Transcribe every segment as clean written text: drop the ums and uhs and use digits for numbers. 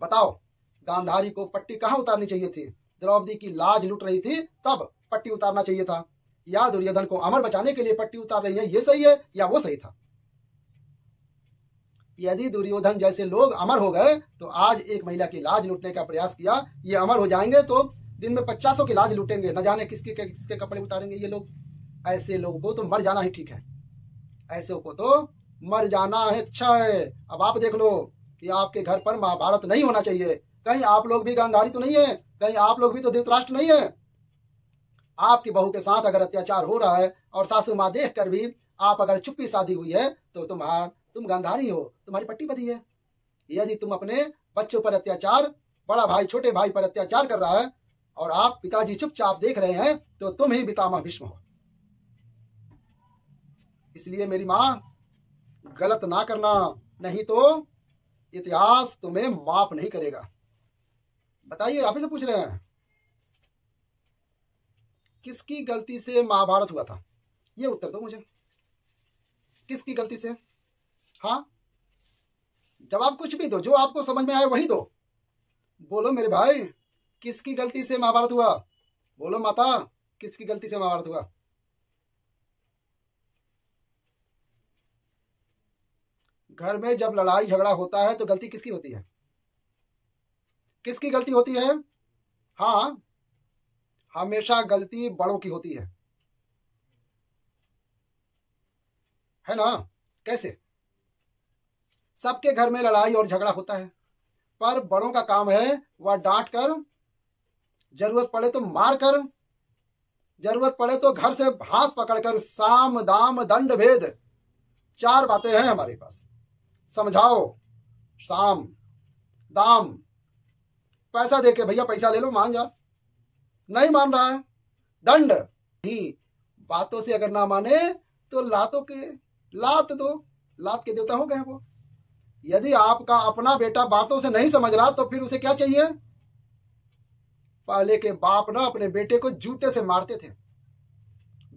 बताओ, गांधारी को पट्टी कहाँ उतारनी चाहिए थी? द्रौपदी की लाज लुट रही थी तब पट्टी उतारना चाहिए था, या दुर्योधन को अमर बचाने के लिए पट्टी उतार रही है, ये सही है या वो सही था? यदि दुर्योधन जैसे लोग अमर हो गए तो आज एक महिला की लाज लूटने का प्रयास किया, ये अमर हो जाएंगे तो दिन में 50 की लाज लूटेंगे, न जाने किसके किसके कपड़े उतारेंगे ये लोग। ऐसे लोगों को तो मर जाना ही ठीक है, ऐसे को तो मर जाना है, अच्छा है। अब आप देख लो कि आपके घर पर महाभारत नहीं होना चाहिए, कहीं आप लोग भी गांधारी तो नहीं है, कहीं आप लोग भी तो धृतराष्ट्र नहीं है। आपकी बहू के साथ अगर अत्याचार हो रहा है और सासू माँ देख कर भी आप अगर चुप्पी शादी हुई है तो तुम गांधारी हो, तुम्हारी पट्टी बधी है। यदि तुम अपने बच्चों पर अत्याचार, बड़ा भाई छोटे भाई पर अत्याचार कर रहा है और आप पिताजी चुपचाप देख रहे हैं तो तुम ही पितामह भीष्म हो। इसलिए मेरी माँ, गलत ना करना, नहीं तो इतिहास तुम्हें माफ नहीं करेगा। बताइए, आप ही से पूछ रहे हैं, किसकी गलती से महाभारत हुआ था? ये उत्तर दो मुझे, किसकी गलती से? हाँ, जवाब कुछ भी दो, जो आपको समझ में आए वही दो। बोलो मेरे भाई, किसकी गलती से महाभारत हुआ? बोलो माता, किसकी गलती से महाभारत हुआ? घर में जब लड़ाई झगड़ा होता है तो गलती किसकी होती है? किसकी गलती होती है? हाँ, हमेशा गलती बड़ों की होती है ना? कैसे? सबके घर में लड़ाई और झगड़ा होता है, पर बड़ों का काम है वह डांट कर, जरूरत पड़े तो मार कर, जरूरत पड़े तो घर से हाथ पकड़कर, साम दाम दंड भेद 4 बातें हैं हमारे पास। समझाओ, साम दाम, पैसा देके भैया पैसा ले लो, मान जा, नहीं मान रहा है, दंड ही, बातों से अगर ना माने तो लात दो, लात के देवता हो गए वो। यदि आपका अपना बेटा बातों से नहीं समझ रहा तो फिर उसे क्या चाहिए? पहले के बाप ना अपने बेटे को जूते से मारते थे।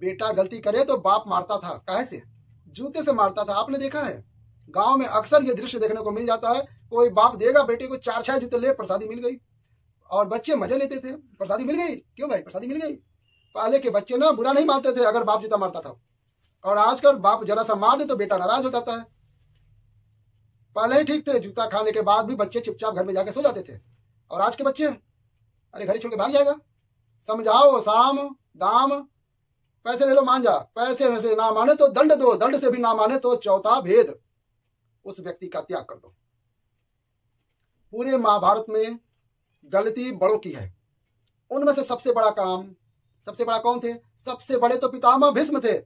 बेटा गलती करे तो बाप मारता था, काहे से? जूते से मारता था। आपने देखा है, गांव में अक्सर ये दृश्य देखने को मिल जाता है, कोई बाप देगा बेटे को 4-6 जूते, ले प्रसादी मिल गई, और बच्चे मजे लेते थे, प्रसादी मिल गई, क्यों भाई प्रसादी मिल गई। पहले के बच्चे ना बुरा नहीं मानते थे अगर बाप जूता मारता था, और आजकल बाप जरा सा मार दे तो बेटा नाराज हो जाता है। पहले ही ठीक थे, जूता खाने के बाद भी बच्चे चुपचाप घर में जाके सो जाते थे, और आज के बच्चे अरे घर छोड़ के भाग जाएगा। समझाओ, साम दाम, पैसे ले लो मान जा, पैसे से ना माने तो दंड दो, दंड से भी ना माने तो चौथा भेद, उस व्यक्ति का त्याग कर दो। पूरे महाभारत में गलती बड़ों की है। उनमें से सबसे बड़ा कौन थे? सबसे बड़े तो पितामह भीष्म थे,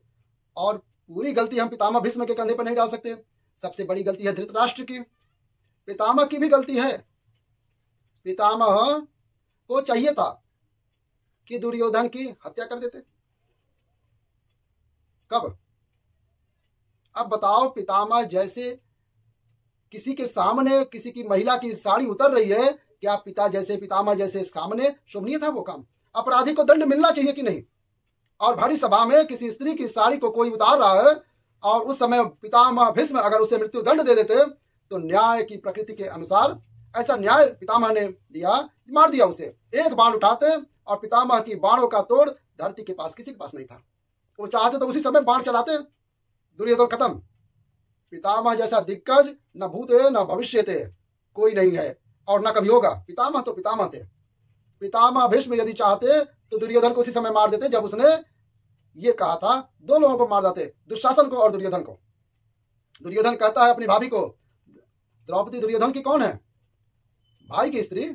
और पूरी गलती हम पितामह भीष्म के कंधे पर नहीं डाल सकते। सबसे बड़ी गलती है धृतराष्ट्र की, पितामह की भी गलती है। पितामह को चाहिए था कि दुर्योधन की हत्या कर देते। कब? अब बताओ, पितामह जैसे किसी के सामने किसी की महिला की साड़ी उतर रही है, क्या पितामह जैसे सामने शोभनीय था वो काम? अपराधी को दंड मिलना चाहिए कि नहीं? और भरी सभा में किसी स्त्री की साड़ी को कोई उतार रहा है, और उस समय पितामह भीष्म अगर उसे मृत्यु दंड दे देते तो न्याय की प्रकृति के अनुसार ऐसा न्याय पितामह ने दिया, मार दिया उसे। एक बाण उठाते और पितामह की बाणों का तोड़ धरती के पास किसी के पास नहीं था। वो चाहते तो उसी समय बाण चलाते, दुर्योधन खत्म। पितामह जैसा दिग्गज न भूते न भविष्य थे कोई नहीं है, और न कभी होगा। पितामह तो पितामह थे। पितामह भीष्म यदि चाहते तो दुर्योधन को उसी समय मार देते जब उसने ये कहा था। 2 लोगों को मार देते, दुशासन को और दुर्योधन को। दुर्योधन कहता है अपनी भाभी को, द्रौपदी दुर्योधन की कौन है? भाई की स्त्री।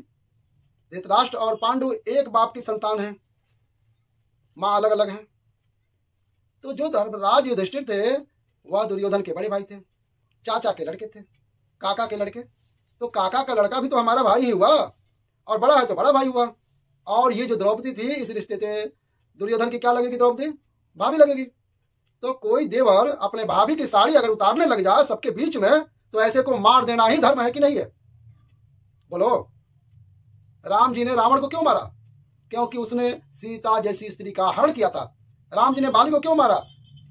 धृतराष्ट्र और पांडु एक बाप की संतान है, मां अलग अलग है। तो जो धर्मराज युधिष्ठिर थे वह दुर्योधन के बड़े भाई थे, चाचा के लड़के थे, काका के लड़के। तो काका का लड़का भी तो हमारा भाई ही हुआ, और बड़ा है तो बड़ा भाई हुआ। और ये जो द्रौपदी थी, इस रिश्ते से दुर्योधन की क्या लगेगी? द्रौपदी भाभी लगेगी। तो कोई देवर अपने भाभी की साड़ी अगर उतारने लग जाए सबके बीच में, तो ऐसे को मार देना ही धर्म है कि नहीं है? बोलो। राम जी ने रावण को क्यों मारा? क्योंकि उसने सीता जैसी स्त्री का हरण किया था। राम जी ने बाली को क्यों मारा?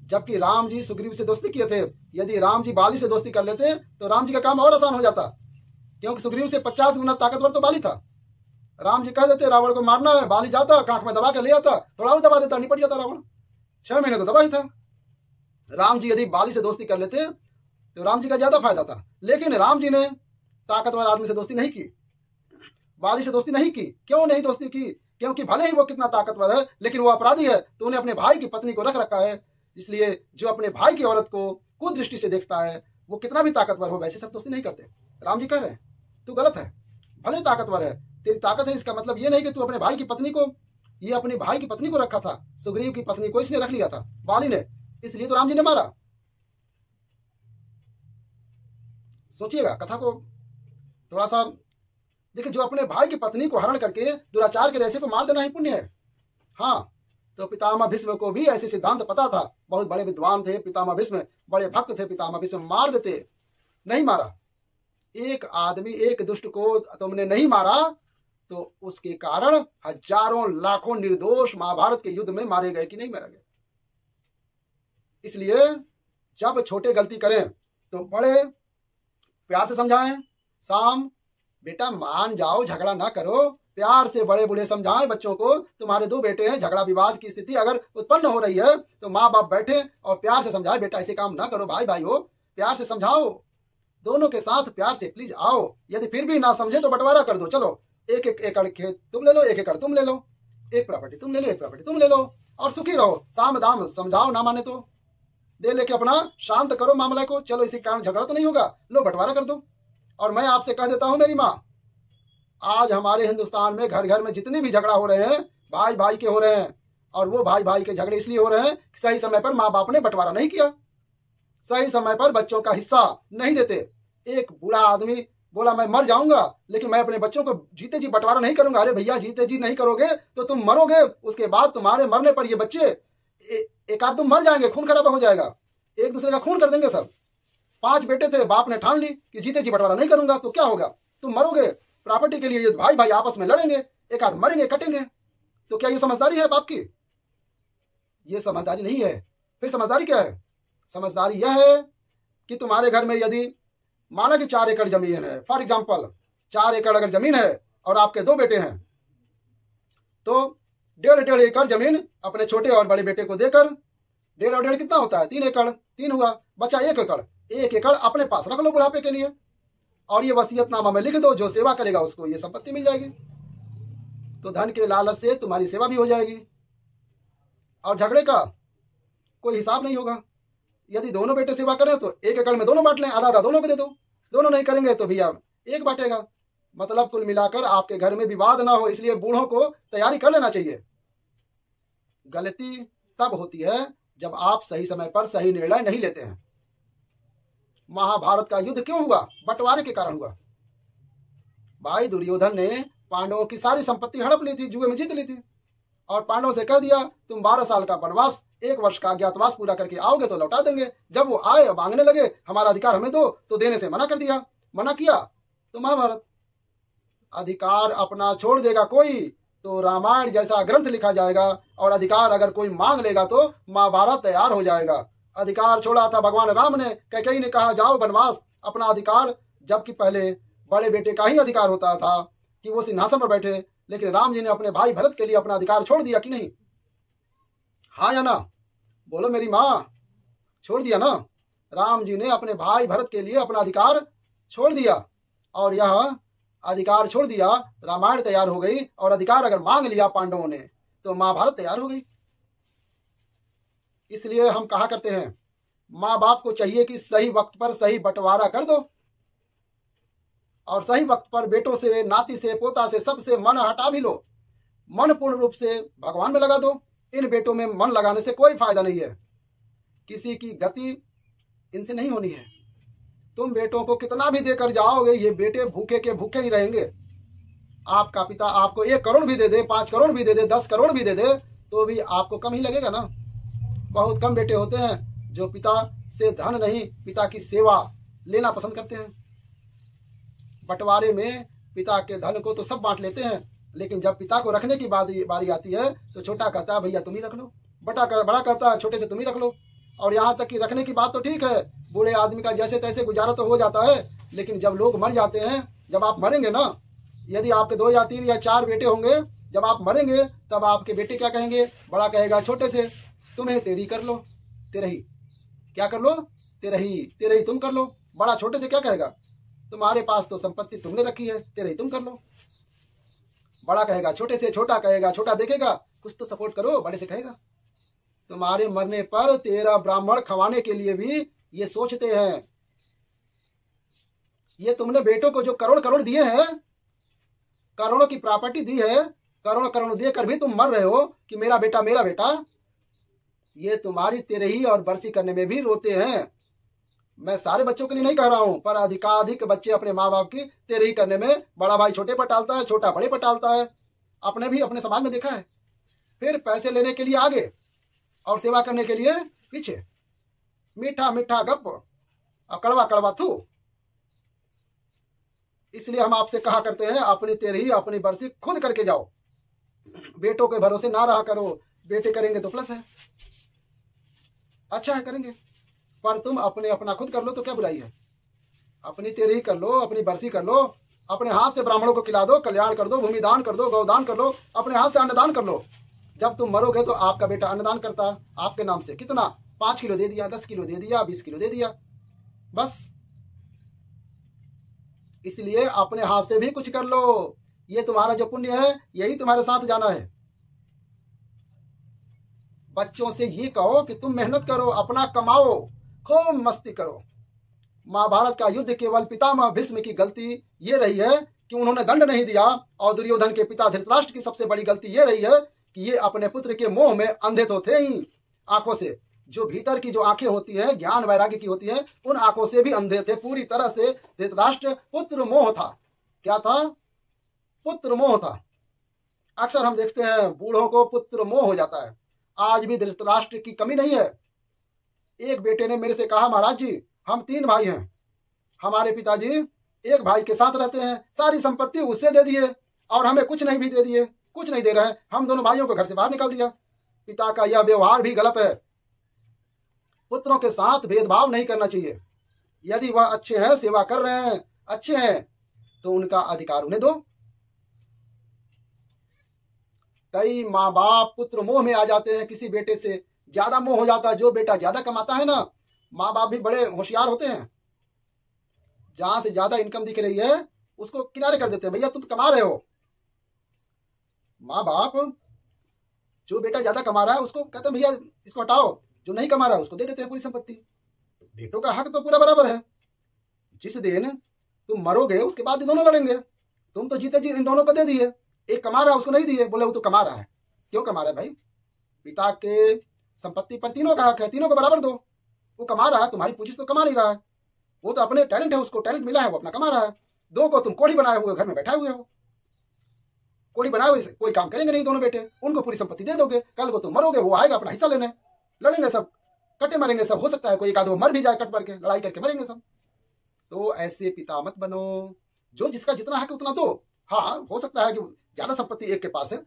जबकि राम जी सुग्रीव से दोस्ती किए थे। यदि राम जी बाली से दोस्ती कर लेते तो राम जी का काम और आसान हो जाता। क्योंकि सुग्रीव से 50 गुना ताकतवर तो बाली था। राम जी कह देते रावण को मारना है, बाली जाता कांख में दबा के ले आता, थोड़ा और दबा देता, निपट जाता रावण। 6 महीने तो दबा ही था। राम जी यदि बाली से दोस्ती कर लेते तो राम जी का ज्यादा फायदा था। लेकिन राम जी ने ताकतवर आदमी से दोस्ती नहीं की, बाली से दोस्ती नहीं की। क्यों नहीं दोस्ती की? क्योंकि भले ही वो कितना ताकतवर है लेकिन वो अपराधी है, तो उन्हें अपने भाई की पत्नी को रख रखा है। इसलिए जो अपने भाई की औरत को कुदृष्टि से देखता है, वो कितना भी ताकतवर हो, वैसे सब दोस्ती नहीं करते। राम जी कह रहे हैं तू गलत है, भले ताकतवर है, तेरी ताकत है, इसका मतलब ये नहीं कि तू अपने भाई की पत्नी को, ये अपने भाई की पत्नी को रखा था, सुग्रीव की पत्नी को इसने रख लिया था बाली ने, इसलिए तो राम जी ने मारा। सोचिएगा कथा को थोड़ा सा देखिए। जो अपने भाई की पत्नी को हरण करके दुराचार के रेसे को मार देना ही पुण्य है। हाँ, तो पितामह भीष्म को भी ऐसे सिद्धांत पता था, बहुत बड़े विद्वान थे पितामह भीष्म, बड़े भक्त थे पितामह भीष्म, मार देते, नहीं मारा। एक आदमी, एक दुष्ट को तुमने नहीं मारा तो उसके कारण हजारों लाखों निर्दोष महाभारत के युद्ध में मारे गए कि नहीं मारे गए। इसलिए जब छोटे गलती करें तो बड़े प्यार से समझाएं। शाम बेटा मान जाओ, झगड़ा ना करो, प्यार से बड़े बूढ़े समझाएं बच्चों को। तुम्हारे 2 बेटे हैं, झगड़ा विवाद की स्थिति अगर उत्पन्न हो रही है तो माँ बाप बैठे और प्यार से समझाए, बेटा ऐसे काम ना करो, भाई भाई हो, प्यार से समझाओ, दोनों के साथ प्यार से प्लीज आओ। यदि फिर भी ना समझे तो बंटवारा कर दो, चलो 1-1 एकड़ खेत तुम ले लो, 1 एकड़ तुम ले लो, एक प्रॉपर्टी तुम ले लो, एक प्रॉपर्टी तुम ले लो, और सुखी रहो। साम दाम समझाओ, ना माने तो दे लेके अपना शांत करो मामला को। चलो इसी कारण झगड़ा तो नहीं होगा, लो बंटवारा कर दो। और मैं आपसे कह देता हूं मेरी माँ, आज हमारे हिंदुस्तान में घर घर में जितने भी झगड़ा हो रहे हैं, भाई भाई के हो रहे हैं, और वो भाई भाई के झगड़े इसलिए हो रहे हैं कि सही समय पर माँ बाप ने बंटवारा नहीं किया, सही समय पर बच्चों का हिस्सा नहीं देते। एक बूढ़ा आदमी बोला मैं मर जाऊंगा लेकिन मैं अपने बच्चों को जीते जी बंटवारा नहीं करूंगा। अरे भैया, जीते जी नहीं करोगे तो तुम मरोगे, उसके बाद तुम्हारे मरने पर ये बच्चे एक आध तुम मर जाएंगे, खून खराबा हो जाएगा, एक दूसरे का खून कर देंगे सब। 5 बेटे थे, बाप ने ठान ली कि जीते जी बंटवारा नहीं करूंगा, तो क्या होगा, तुम मरोगे। प्रॉपर्टी के लिए ये भाई भाई आपस में लड़ेंगे, एक आध मरेंगे, कटेंगे। तो क्या ये समझदारी है बाप की? ये समझदारी नहीं है। फिर समझदारी क्या है? समझदारी यह है कि तुम्हारे घर में यदि माना कि 4 एकड़ जमीन है, फॉर एग्जाम्पल 4 एकड़ अगर जमीन है और आपके 2 बेटे हैं, तो 1.5 एकड़ जमीन अपने छोटे और बड़े बेटे को देकर, 1.5 और 1.5 कितना होता है, 3 एकड़, 3 हुआ, बचा 1 एकड़। 1 एकड़ अपने पास रख लो बुढ़ापे के लिए, और ये वसीयतनामा में लिख दो, जो सेवा करेगा उसको ये संपत्ति मिल जाएगी। तो धन के लालच से तुम्हारी सेवा भी हो जाएगी और झगड़े का कोई हिसाब नहीं होगा। यदि दोनों बेटे सेवा करें तो 1 एकड़ में दोनों बांट लें, आधा आधा दोनों को दे दो। दोनों नहीं करेंगे तो भैया एक बांटेगा। मतलब कुल मिलाकर आपके घर में विवाद ना हो, इसलिए बूढ़ों को तैयारी कर लेना चाहिए। गलती तब होती है जब आप सही समय पर सही निर्णय नहीं लेते हैं। महाभारत का युद्ध क्यों हुआ? बंटवारे के कारण हुआ। भाई दुर्योधन ने पांडवों की सारी संपत्ति हड़प ली थी, जुए में जीत ली थी, और पांडवों से कह दिया तुम 12 साल का वनवास, 1 वर्ष का अज्ञातवास पूरा करके आओगे तो लौटा देंगे। जब वो आए मांगने लगे हमारा अधिकार हमें दो, तो देने से मना कर दिया। मना किया तो महाभारत। अधिकार अपना छोड़ देगा कोई तो रामायण जैसा ग्रंथ लिखा जाएगा, और अधिकार अगर कोई मांग लेगा तो महाभारत तैयार हो जाएगा। अधिकार छोड़ा था भगवान राम ने, कैकेयी ने कहा जाओ वनवास, अपना अधिकार, जबकि पहले बड़े बेटे का ही अधिकार होता था कि वो सिंहासन पर बैठे, लेकिन राम जी ने अपने भाई भरत के लिए अपना अधिकार छोड़ दिया कि नहीं? हाँ या ना? बोलो मेरी माँ, छोड़ दिया ना? राम जी ने अपने भाई भरत के लिए अपना अधिकार छोड़ दिया, और यह अधिकार छोड़ दिया, रामायण तैयार हो गई। और अधिकार अगर मांग लिया पांडवों ने तो महाभारत तैयार हो गई। इसलिए हम कहा करते हैं माँ बाप को चाहिए कि सही वक्त पर सही बंटवारा कर दो, और सही वक्त पर बेटों से, नाती से, पोता से, सबसे मन हटा भी लो, मन पूर्ण रूप से भगवान में लगा दो। इन बेटों में मन लगाने से कोई फायदा नहीं है, किसी की गति इनसे नहीं होनी है। तुम बेटों को कितना भी देकर जाओगे, ये बेटे भूखे के भूखे ही रहेंगे। आपका पिता आपको 1 करोड़ भी दे दे, 5 करोड़ भी दे दे, 10 करोड़ भी दे दे, तो भी आपको कम ही लगेगा ना। बहुत कम बेटे होते हैं जो पिता से धन नहीं, पिता की सेवा लेना पसंद करते हैं। बंटवारे में पिता के धन को तो सब बांट लेते हैं, लेकिन जब पिता को रखने की बारी आती है तो छोटा कहता है भैया तुम ही रख लो, बड़ा कहता है छोटे से तुम ही रख लो। और यहाँ तक कि रखने की बात तो ठीक है, बूढ़े आदमी का जैसे तैसे गुजारा तो हो जाता है, लेकिन जब लोग मर जाते हैं जब आप मरेंगे ना, यदि आपके 2 या 3 या 4 बेटे होंगे, जब आप मरेंगे तब आपके बेटे क्या कहेंगे? बड़ा कहेगा छोटे से, तुम्हें तेरी कर लो, तेरही। क्या कर लो? तेरही, तेरही तुम कर लो। बड़ा छोटे से क्या कहेगा? तुम्हारे पास तो संपत्ति तुमने रखी है, तेरही तुम कर लो। बड़ा कहेगा छोटे से, छोटा कहेगा, छोटा देखेगा कुछ तो सपोर्ट करो, बड़े से कहेगा। तुम्हारे मरने पर 13 ब्राह्मण खवाने के लिए भी ये सोचते हैं। ये तुमने बेटों को जो करोड़ करोड़ दिए हैं, करोड़ों की प्रॉपर्टी दी है, करोड़ करोड़ देकर भी तुम मर रहे हो कि मेरा बेटा मेरा बेटा। ये तुम्हारी तेरही और बरसी करने में भी रोते हैं। मैं सारे बच्चों के लिए नहीं कह रहा हूं, पर अधिकाधिक बच्चे अपने माँ बाप की तेरही करने में, बड़ा भाई छोटे पर टालता है, छोटा बड़े पर टालता है। अपने भी अपने समाज में देखा है। फिर पैसे लेने के लिए आगे और सेवा करने के लिए पीछे। मीठा मीठा गप और कड़वा कड़वा थू। इसलिए हम आपसे कहा करते हैं, अपनी तेरही अपनी बरसी खुद करके जाओ, बेटों के भरोसे ना रहा करो। बेटे करेंगे तो प्लस है, अच्छा है, करेंगे, पर तुम अपने अपना खुद कर लो तो क्या बुराई है? अपनी तेरही कर लो, अपनी बरसी कर लो, अपने हाथ से ब्राह्मणों को खिला दो, कल्याण कर दो, भूमि दान कर दो, गौदान कर लो, अपने हाथ से अन्नदान कर लो। जब तुम मरोगे तो आपका बेटा अन्नदान करता आपके नाम से, कितना? 5 किलो दे दिया, 10 किलो दे दिया, 20 किलो दे दिया, बस। इसलिए अपने हाथ से भी कुछ कर लो। ये तुम्हारा जो पुण्य है यही तुम्हारे साथ जाना है। बच्चों से ये कहो कि तुम मेहनत करो, अपना कमाओ, खूब मस्ती करो। महाभारत का युद्ध केवल पितामह भीष्म की गलती ये रही है कि उन्होंने दंड नहीं दिया, और दुर्योधन के पिता धृतराष्ट्र की सबसे बड़ी गलती ये रही है कि ये अपने पुत्र के मोह में अंधे तो थे ही, आंखों से, जो भीतर की जो आंखें होती है, ज्ञान वैराग्य की होती है, उन आंखों से भी अंधे थे पूरी तरह से। धृतराष्ट्र पुत्र मोह था। क्या था? पुत्र मोह था। अक्सर हम देखते हैं बूढ़ों को पुत्र मोह हो जाता है। आज भी धृतराष्ट्र की कमी नहीं है। एक बेटे ने मेरे से कहा, महाराज जी हम 3 भाई हैं, हमारे पिताजी एक भाई के साथ रहते हैं, सारी संपत्ति उससे दे दिए और हमें कुछ नहीं भी दे दिए, कुछ नहीं दे रहे हैं, हम दोनों भाइयों को घर से बाहर निकाल दिया। पिता का यह व्यवहार भी गलत है। पुत्रों के साथ भेदभाव नहीं करना चाहिए। यदि वह अच्छे हैं, सेवा कर रहे हैं, अच्छे हैं, तो उनका अधिकार उन्हें दो। कई माँ बाप पुत्र मोह में आ जाते हैं, किसी बेटे से ज्यादा मोह हो जाता है। जो बेटा ज्यादा कमाता है ना, माँ बाप भी बड़े होशियार होते हैं, जहां से ज्यादा इनकम दिख रही है उसको किनारे कर देते हैं, भैया तुम तो कमा रहे हो। माँ बाप जो बेटा ज्यादा कमा रहा है उसको कहते हैं भैया इसको हटाओ, जो नहीं कमा रहा है उसको दे देते हैं पूरी संपत्ति। बेटों का हक तो पूरा बराबर है। जिस दिन तुम मरोगे उसके बाद दोनों लड़ेंगे। तुम तो जीते जी इन दोनों को दे दिए, एक कमा रहा है उसको नहीं दिए, बोले वो तो कमा रहा है। क्यों कमा रहा है भाई? पिता के संपत्ति पर तीनों का हक है, तीनों को बराबर दो। वो कमा रहा है, तुम्हारी पूंजी से तो कमा नहीं रहा है, वो तो अपने टैलेंट है, उसको टैलेंट मिला है, वो अपना कमा रहा है। दो को तुम कोढ़ी बनाए हुए घर में बैठा हुए हो, कोढ़ी बनाए हुए कोई काम करेंगे नहीं दोनों बेटे, उनको पूरी संपत्ति दे दोगे, कल को तुम मरोगे वो आएगा अपना हिस्सा लेने, लड़ेंगे सब, कटे मरेंगे सब। हो सकता है कोई एक आध मर भी जाए, कट मर के लड़ाई करके मरेंगे सब। तो ऐसे पिता मत बनो। जो जिसका जितना हक उतना दो। हाँ, हो सकता है कि ज्यादा संपत्ति एक के पास है,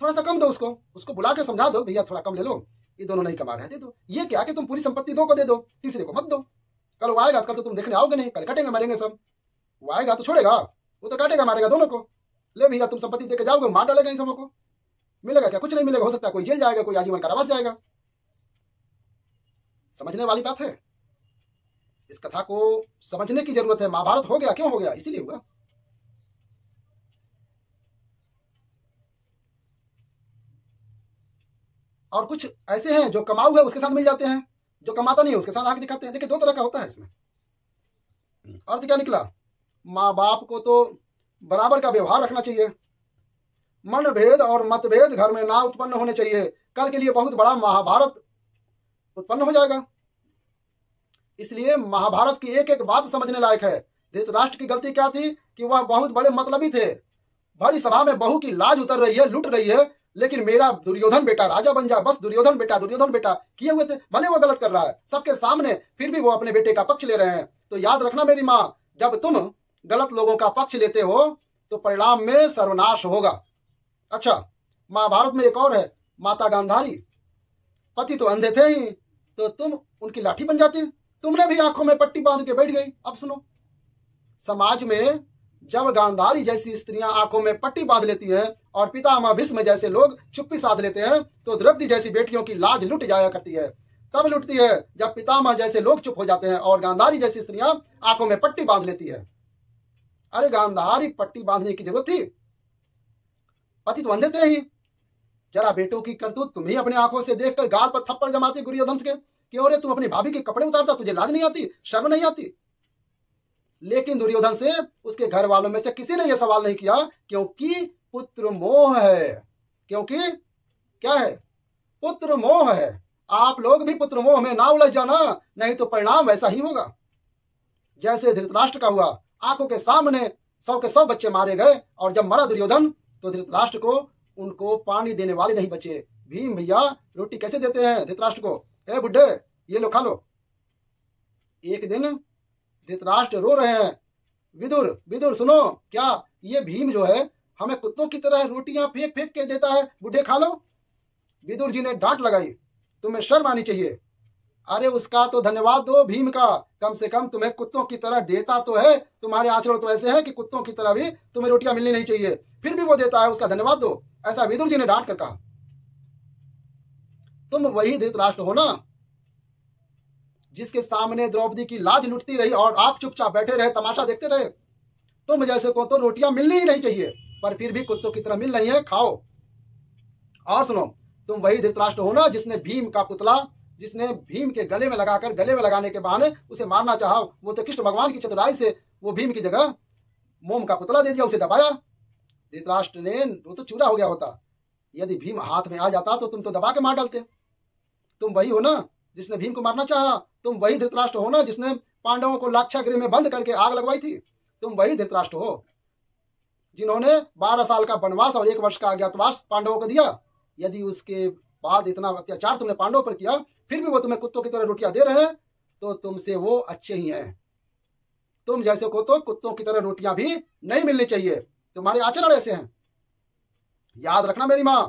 थोड़ा सा कम दो, उसको बुला के समझा दो, भैया थोड़ा कम ले लो, ये दोनों नहीं कमा रहे, दे दो। ये क्या कि तुम पूरी संपत्ति 2 को दे दो, तीसरे को मत दो। कल वो आएगा, कल तो तुम देखने आओगे नहीं, कल कटेंगे मरेंगे सब। वो आएगा तो छोड़ेगा, वो तो काटेगा मारेगा दोनों को। ले भैया तुम संपत्ति देके जाओगे, मार डालेगा इन सबों को, मिलेगा क्या? कुछ नहीं मिलेगा। हो सकता है कोई जेल जाएगा, कोई आजीवन कारावास जाएगा। समझने वाली बात है। इस कथा को समझने की जरूरत है। महाभारत हो गया, क्यों हो गया? इसीलिए हुआ। और कुछ ऐसे हैं जो कमाऊ है उसके साथ मिल जाते हैं, जो कमाता नहीं है उसके साथ आगे दिखाते हैं। देखिए 2 तरह का होता है इसमें। अर्थ क्या निकला? माँ बाप को तो बराबर का व्यवहार रखना चाहिए। मन भेद और मतभेद घर में ना उत्पन्न होने चाहिए। कल के लिए बहुत बड़ा महाभारत उत्पन्न हो जाएगा। इसलिए महाभारत की एक एक बात समझने लायक है। धृतराष्ट्र की गलती क्या थी कि वह बहुत बड़े मतलबी थे। भरी सभा में बहू की लाज उतर रही है, लुट रही है, लेकिन मेरा दुर्योधन बेटा राजा बन जा, बस दुर्योधन बेटा किए हुए थे। भले वो गलत कर रहा है सबके सामने, फिर भी वो अपने बेटे का पक्ष ले रहे हैं। तो याद रखना मेरी माँ, जब तुम गलत लोगों का पक्ष लेते हो तो परिणाम में सर्वनाश होगा। अच्छा, महाभारत में एक और है, माता गांधारी। पति तो अंधे थे ही, तो तुम उनकी लाठी बन जाती, तुमने भी आंखों में पट्टी बांध के बैठ गई। अब सुनो, समाज में जब गांधारी जैसी स्त्रियां आंखों में पट्टी बांध लेती हैं और पितामह भीष्म जैसे लोग चुप्पी साध लेते हैं, तो द्रौपदी जैसी बेटियों की लाज लुट जाया करती है। तब लुटती है जब पितामह जैसे लोग चुप हो जाते हैं और गांधारी जैसी स्त्रियां आंखों में पट्टी बांध लेती है। अरे गांधारी पट्टी बांधने की जरूरत थी? पति तो अंधे थे ही। जरा बेटों की करतूत तुम ही अपनी आंखों से देखकर गाल पर थप्पड़ जमाते दुर्योधन के, क्यों रे तुम अपनी भाभी के कपड़े उतारता, तुझे लाज नहीं आती, शर्म नहीं आती? लेकिन दुर्योधन से उसके घर वालों में से किसी ने यह सवाल नहीं किया, क्योंकि पुत्र मोह है। क्योंकि क्या है? पुत्र मोह है। आप लोग भी पुत्र मोह में ना उलझ जाना, नहीं तो परिणाम वैसा ही होगा जैसे धृतराष्ट्र का हुआ। आंखों के सामने 100 के 100 बच्चे मारे गए, और जब मरा दुर्योधन तो धृतराष्ट्र को उनको पानी देने वाले नहीं बचे। भीम भैया रोटी कैसे देते हैं धृतराष्ट्र को? ए बुड्ढे, ये लो खा लो। एक दिन धृतराष्ट्र रो रहे हैं, विदुर विदुर सुनो, क्या ये भीम जो है हमें कुत्तों की तरह रोटियां फेंक फेंक के देता है, बुड्ढे खा लो। विदुर जी ने डांट लगाई, तुम्हें शर्म आनी चाहिए। अरे उसका तो धन्यवाद दो भीम का, कम से कम तुम्हें कुत्तों की तरह देता तो है। तुम्हारे आचरण तो ऐसे हैं कि कुत्तों की तरह भी तुम्हें रोटियां मिलनी नहीं चाहिए, फिर भी वो देता है, उसका धन्यवाद दो। ऐसा विदुर जी ने डांट कर कहा। तुम वही धृतराष्ट्र हो ना जिसके सामने द्रौपदी की लाज लुटती रही और आप चुपचाप बैठे रहे, तमाशा देखते रहे। तुम जैसे को तो रोटियां मिलनी ही नहीं चाहिए, पर फिर भी कुत्तों की तरह मिल रही है, खाओ। और सुनो, तुम वही धृतराष्ट्र हो ना जिसने भीम का पुतला, जिसने भीम के गले में लगाकर गले में लगाने के बहाने उसे मारना चाहा। वो तो कृष्ण भगवान की चतुराई से वो भीम की जगह मोम का पुतला दे दिया, उसे दबाया। धृतराष्ट्र ने, वो तो चूरा हो गया होता। यदि भीम हाथ में आ जाता तो तुम तो दबा के मार डालते। तुम वही हो ना जिसने भीम को मारना चाहा। तुम वही धृतराष्ट्र हो ना जिसने पांडवों को लाक्षागृह में बंद करके आग लगवाई थी। तुम वही धृतराष्ट्र हो जिन्होंने 12 साल का वनवास और 1 वर्ष का अज्ञातवास पांडवों को दिया। यदि उसके बाद इतना अत्याचार तुमने पांडवों पर किया, फिर भी वो तुम्हें कुत्तों की तरह रोटियां दे रहे हैं, तो तुमसे वो अच्छे ही हैं। तुम जैसे को तो कुत्तों की तरह रोटियां भी नहीं मिलनी चाहिए, तुम्हारे आचरण ऐसे हैं। याद रखना मेरी मां,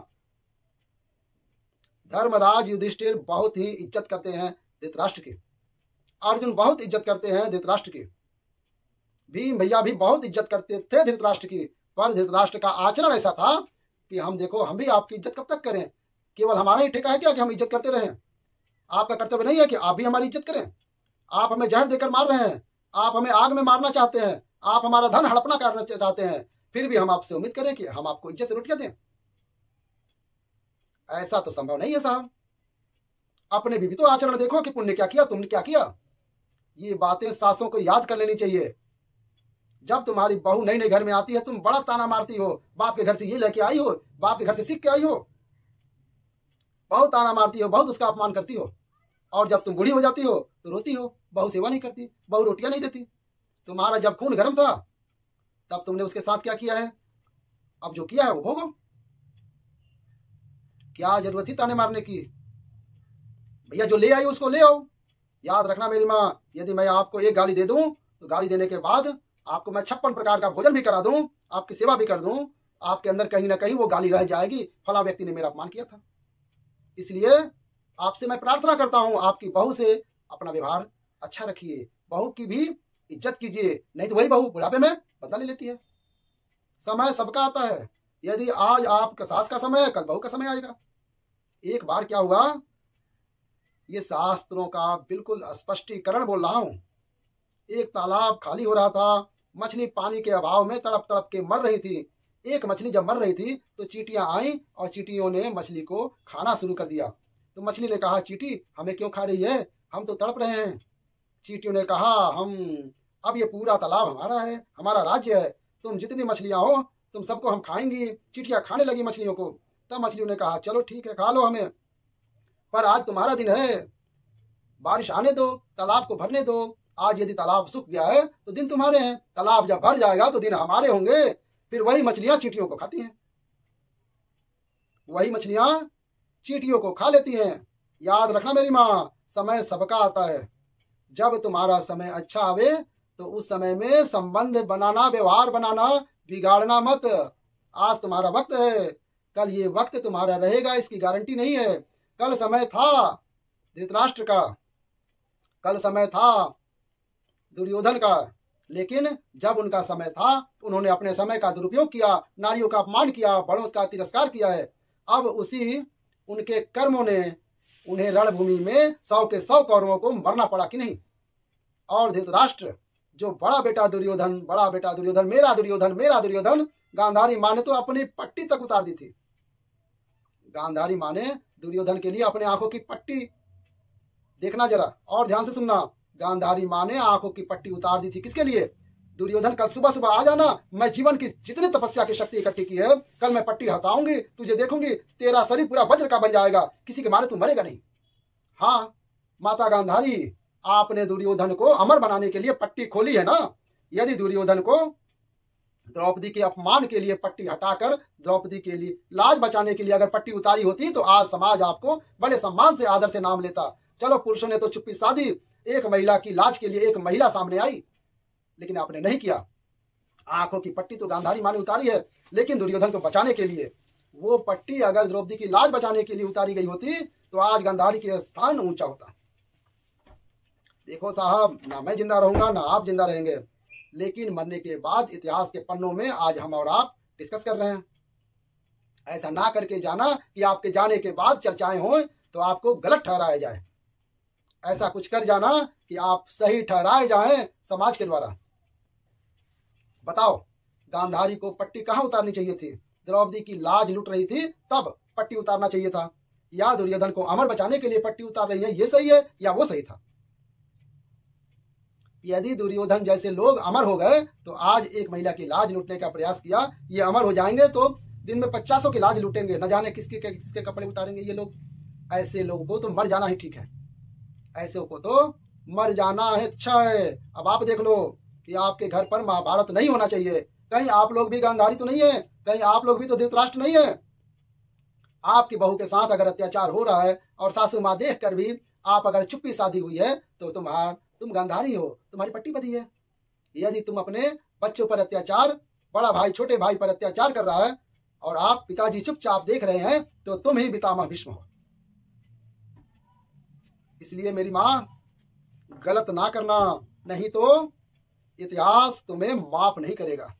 धर्मराज युधिष्ठिर बहुत ही इज्जत करते हैं धृतराष्ट्र की। अर्जुन बहुत इज्जत करते हैं धृतराष्ट्र की। भीम भैया भी बहुत इज्जत करते थे धृतराष्ट्र की, पर धृतराष्ट्र का आचरण ऐसा था कि हम देखो, हम भी आपकी इज्जत कब तक करें? केवल हमारा ही ठेका है क्या कि हम इज्जत करते रहें? आपका कर्तव्य नहीं है कि आप भी हमारी इज्जत करें? आप हमें जहर देकर मार रहे हैं, आप हमें आग में मारना चाहते हैं, आप हमारा धन हड़पना करना चाहते हैं, फिर भी हम आपसे उम्मीद करें कि हम आपको इज्जत से रोटियां दें? ऐसा तो संभव नहीं है साहब। अपने भी तो आचरण देखो कि पुण्य क्या किया, तुमने क्या किया। ये बातें सासों को याद कर लेनी चाहिए। जब तुम्हारी बहू नई नई घर में आती है, तुम बड़ा ताना मारती हो, बाप के घर से ये लेके आई हो, बाप के घर से सीख के आई हो, बहुत ताना मारती हो, बहुत उसका अपमान करती हो। और जब तुम बूढ़ी हो जाती हो तो रोती हो, बहू सेवा नहीं करती, बहू रोटियां नहीं देती। तुम्हारा जब खून गर्म था तब तुमने उसके साथ क्या किया है, अब जो किया है वो भोगो। क्या जरूरत थी ताने मारने की? भैया जो ले आई उसको ले आओ। याद रखना मेरी माँ, यदि मैं आपको एक गाली दे दूं तो गाली देने के बाद आपको मैं 56 प्रकार का भोजन भी करा दूं, आपकी सेवा भी कर दूं, आपके अंदर कहीं ना कहीं वो गाली रह जाएगी, फला व्यक्ति ने मेरा अपमान किया था। इसलिए आपसे मैं प्रार्थना करता हूं, आपकी बहू से अपना व्यवहार अच्छा रखिए, बहू की भी इज्जत कीजिए, नहीं तो वही बहू बुढ़ापे में बदला ले लेती है। समय सबका आता है। यदि आज आपका सास का समय है, कल बहू का समय आएगा। एक बार क्या हुआ, ये शास्त्रों का बिल्कुल स्पष्टीकरण बोल रहा हूं। एक तालाब खाली हो रहा था, मछली पानी के अभाव में तड़प तड़प के मर रही थी। एक मछली जब मर रही थी तो चींटियां आई और चींटियों ने मछली को खाना शुरू कर दिया। तो मछली ने कहा, चींटी हमें क्यों खा रही है, हम तो तड़प रहे हैं। चींटियों ने कहा, हम अब ये पूरा तालाब हमारा है, हमारा राज्य है, तुम जितनी मछलियां हो तुम सबको हम खाएंगी। चींटियां खाने लगी मछलियों को। तब मछलियों ने कहा, चलो ठीक है, खा लो हमें, पर आज तुम्हारा दिन है, बारिश आने दो, तालाब को भरने दो। आज यदि तालाब सूख गया है तो दिन तुम्हारे हैं, तालाब जब भर जाएगा तो दिन हमारे होंगे। फिर वही मछलियां चींटियों को खाती हैं, वही मछलियां चींटियों को खा लेती हैं। याद रखना मेरी माँ, समय सबका आता है। जब तुम्हारा समय अच्छा आवे तो उस समय में संबंध बनाना, व्यवहार बनाना, बिगाड़ना मत। आज तुम्हारा वक्त है, कल ये वक्त तुम्हारा रहेगा, इसकी गारंटी नहीं है। कल समय था धृतराष्ट्र का, कल समय था दुर्योधन का, लेकिन जब उनका समय था उन्होंने अपने समय का दुरुपयोग किया, नारियों का अपमान किया, बड़ों का तिरस्कार किया है। अब उसी उनके कर्मों ने उन्हें रणभूमि में 100 के 100 कौरवों को मरना पड़ा कि नहीं। और धृतराष्ट्र जो बड़ा बेटा दुर्योधन, मेरा दुर्योधन, मेरा दुर्योधन, गांधारी माँ ने तो अपनी पट्टी तक उतार दी थी। गांधारी माँ ने दुर्योधन के लिए अपने आंखों की पट्टी, देखना जरा और ध्यान से सुनना, गांधारी माँ ने आंखों की पट्टी उतार दी थी। किसके लिए? दुर्योधन कल सुबह सुबह आ जाना, मैं जीवन की जितनी तपस्या की शक्ति इकट्ठी की है, कल मैं पट्टी हटाऊंगी, तुझे देखूंगी, तेरा शरीर पूरा वज्र का बन जाएगा, किसी के मारे तू मरेगा नहीं। हाँ माता गांधारी, आपने दुर्योधन को अमर बनाने के लिए पट्टी खोली है ना। यदि दुर्योधन को द्रौपदी के अपमान के लिए पट्टी हटाकर द्रौपदी के लिए लाज बचाने के लिए अगर पट्टी उतारी होती तो आज समाज आपको बड़े सम्मान से, आदर से नाम लेता। चलो पुरुषों ने तो चुप्पी साधी, एक महिला की लाज के लिए एक महिला सामने आई, लेकिन आपने नहीं किया। आंखों की पट्टी तो गांधारी माँ ने उतारी है, लेकिन दुर्योधन को बचाने के लिए। वो पट्टी अगर द्रौपदी की लाज बचाने के लिए उतारी गई होती तो आज गांधारी के स्थान ऊंचा होता। देखो साहब, ना मैं जिंदा रहूंगा ना आप जिंदा रहेंगे, लेकिन मरने के बाद इतिहास के पन्नों में आज हम और आप डिस्कस कर रहे हैं। ऐसा ना करके जाना कि आपके जाने के बाद चर्चाएं हों तो आपको गलत ठहराया जाए। ऐसा कुछ कर जाना कि आप सही ठहराए जाएं समाज के द्वारा। बताओ, गांधारी को पट्टी कहां उतारनी चाहिए थी? द्रौपदी की लाज लुट रही थी तब पट्टी उतारना चाहिए था, या दुर्योधन को अमर बचाने के लिए पट्टी उतार रही है, ये सही है या वो सही था? यदि दुर्योधन जैसे लोग अमर हो गए तो आज एक महिला की लाज लूटने का प्रयास किया, ये अमर हो जाएंगे तो दिन में 50 की लाज लूटेंगे, न जाने किसके कपड़े उतारेंगे ये लोग। ऐसे लोगों को तो मर जाना ही ठीक है, ऐसे को तो मर जाना है अच्छा है। अब आप देख लो कि आपके घर पर महाभारत नहीं होना चाहिए, कहीं आप लोग भी गांधारी तो नहीं है, कहीं आप लोग भी तो धृतराष्ट्र नहीं है। आपकी बहू के साथ अगर अत्याचार हो रहा है और सासू माँ देख कर भी आप अगर चुप्पी साधी हुई है तो तुम गांधारी हो, तुम्हारी पट्टी बधी है। यदि तुम अपने बच्चों पर अत्याचार, बड़ा भाई छोटे भाई पर अत्याचार कर रहा है और आप पिताजी चुपचाप देख रहे हैं तो तुम ही पितामह भीष्म हो। इसलिए मेरी माँ, गलत ना करना, नहीं तो इतिहास तुम्हें माफ नहीं करेगा।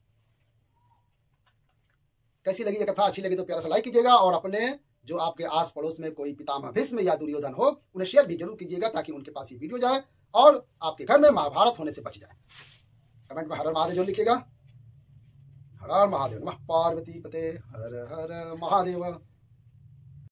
कैसी लगी ये कथा? अच्छी लगी तो प्यारा सा लाइक कीजिएगा और अपने जो आपके आस पड़ोस में कोई पितामह भीष्म या दुर्योधन हो उन्हें शेयर भी जरूर कीजिएगा, ताकि उनके पास ये वीडियो जाए और आपके घर में महाभारत होने से बच जाए। कमेंट में हर हर महादेव लिखिएगा। हर हर महादेव, नमः पार्वती पते, हर हर महादेव।